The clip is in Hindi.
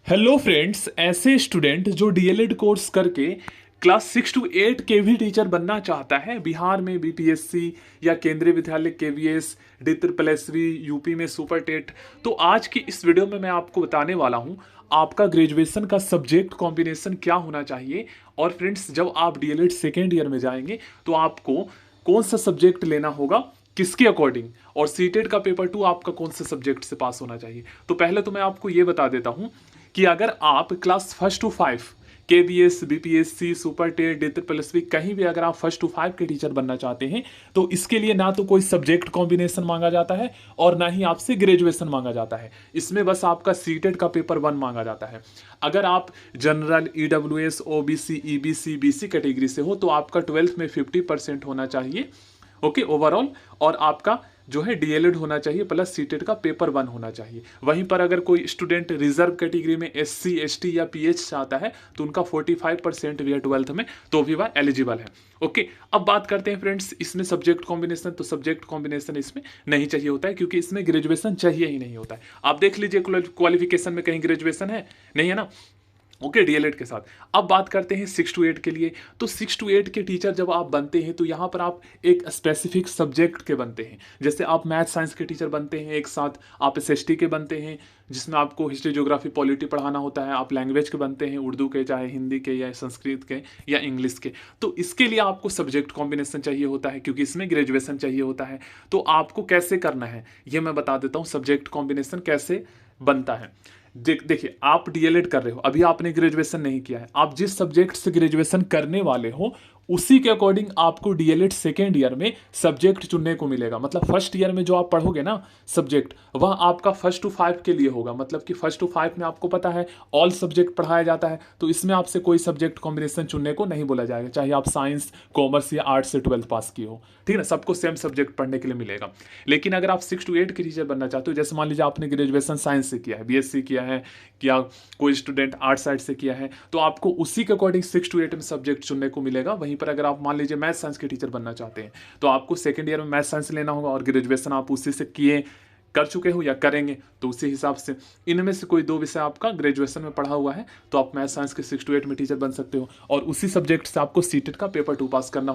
हेलो फ्रेंड्स, ऐसे स्टूडेंट जो डीएलएड कोर्स करके क्लास 6 to 8 के भी टीचर बनना चाहता है, बिहार में बीपीएससी या केंद्रीय विद्यालय केवीएस, डी-ट्रिपल-एस-वी, यूपी में सुपर टेट। तो आज की इस वीडियो में मैं आपको बताने वाला हूं आपका ग्रेजुएशन का सब्जेक्ट कॉम्बिनेशन क्या होना चाहिए। और फ्रेंड्स, जब आप डीएलएड सेकेंड ईयर में जाएंगे तो आपको कौन सा सब्जेक्ट लेना होगा, किसके अकॉर्डिंग, और सीटेट का पेपर 2 आपका कौन से सब्जेक्ट से पास होना चाहिए। तो पहले तो मैं आपको ये बता देता हूं कि अगर आप class 1 to 5 KBS, BPSC, super TET, D triple S V कहीं भी अगर आप 1 to 5 के टीचर बनना चाहते हैं तो इसके लिए ना तो कोई सब्जेक्ट कॉम्बिनेशन मांगा जाता है और ना ही आपसे ग्रेजुएशन मांगा जाता है। इसमें बस आपका सीटेट का पेपर 1 मांगा जाता है। अगर आप general, EWS, OBC, EBC, BC category से हो तो आपका 12th में 50% होना चाहिए, ओके, ओवरऑल। और आपका जो है डीएलएड होना चाहिए प्लस सीटेट का पेपर 1 होना चाहिए। वहीं पर अगर कोई स्टूडेंट रिजर्व कैटेगरी में एससी, एसटी या पीएच चाहता है तो उनका 45% भी है 12th में, तो भी वह एलिजिबल है। ओके, अब बात करते हैं फ्रेंड्स इसमें सब्जेक्ट कॉम्बिनेशन। तो सब्जेक्ट कॉम्बिनेशन इसमें नहीं चाहिए होता है क्योंकि इसमें ग्रेजुएशन चाहिए ही नहीं होता है। आप देख लीजिए क्वालिफिकेशन में कहीं ग्रेजुएशन है, नहीं है ना। ओके, डीएलएड के साथ अब बात करते हैं 6 to 8 के लिए। तो 6 to 8 के टीचर जब आप बनते हैं तो यहाँ पर आप एक स्पेसिफिक सब्जेक्ट के बनते हैं। जैसे आप मैथ साइंस के टीचर बनते हैं, एक साथ आप एसएसटी के बनते हैं जिसमें आपको हिस्ट्री, ज्योग्राफी, पॉलिटी पढ़ाना होता है। आप लैंग्वेज के बनते हैं, उर्दू के, चाहे हिंदी के या संस्कृत के या इंग्लिश के। तो इसके लिए आपको सब्जेक्ट कॉम्बिनेशन चाहिए होता है क्योंकि इसमें ग्रेजुएशन चाहिए होता है। तो आपको कैसे करना है ये मैं बता देता हूँ, सब्जेक्ट कॉम्बिनेशन कैसे बनता है। देखिए, आप डीएलएड कर रहे हो, अभी आपने ग्रेजुएशन नहीं किया है। आप जिस सब्जेक्ट से ग्रेजुएशन करने वाले हो उसी के अकॉर्डिंग आपको डीएलएड सेकेंड ईयर में सब्जेक्ट चुनने को मिलेगा। मतलब फर्स्ट ईयर में जो आप पढ़ोगे ना सब्जेक्ट, वह आपका 1 to 5 के लिए होगा। मतलब कि 1 to 5 में आपको पता है ऑल सब्जेक्ट पढ़ाया जाता है, तो इसमें आपसे कोई सब्जेक्ट कॉम्बिनेशन चुनने को नहीं बोला जाएगा, चाहे आप साइंस, कॉमर्स या आर्ट्स से 12th पास किए हो। ठीक है ना, सबको सेम सब्जेक्ट पढ़ने के लिए मिलेगा। लेकिन अगर आप 6 to 8 के टीचर बनना चाहते हो, जैसे मान लीजिए आपने ग्रेजुएशन साइंस से किया है, बीएससी किया है, या कोई स्टूडेंट आर्ट साइड से किया है, तो आपको उसी के अकॉर्डिंग 6 to 8 में सब्जेक्ट चुनने को मिलेगा। वहीं पर अगर आप मान लीजिए मैथ साइंस के टीचर बनना चाहते हैं तो आपको सेकंड ईयर में मैथ साइंस लेना होगा और ग्रेजुएशन आप उसी से किए, कर चुके हो या करेंगे, तो उसी हिसाब से इनमें से कोई 2 विषय आपका ग्रेजुएशन में पढ़ा हुआ है तो आप मैथ साइंस के 6 to 8 में टीचर बन सकते हो और उसी सब्जेक्ट से आपको सीटेट का पेपर 2 पास करना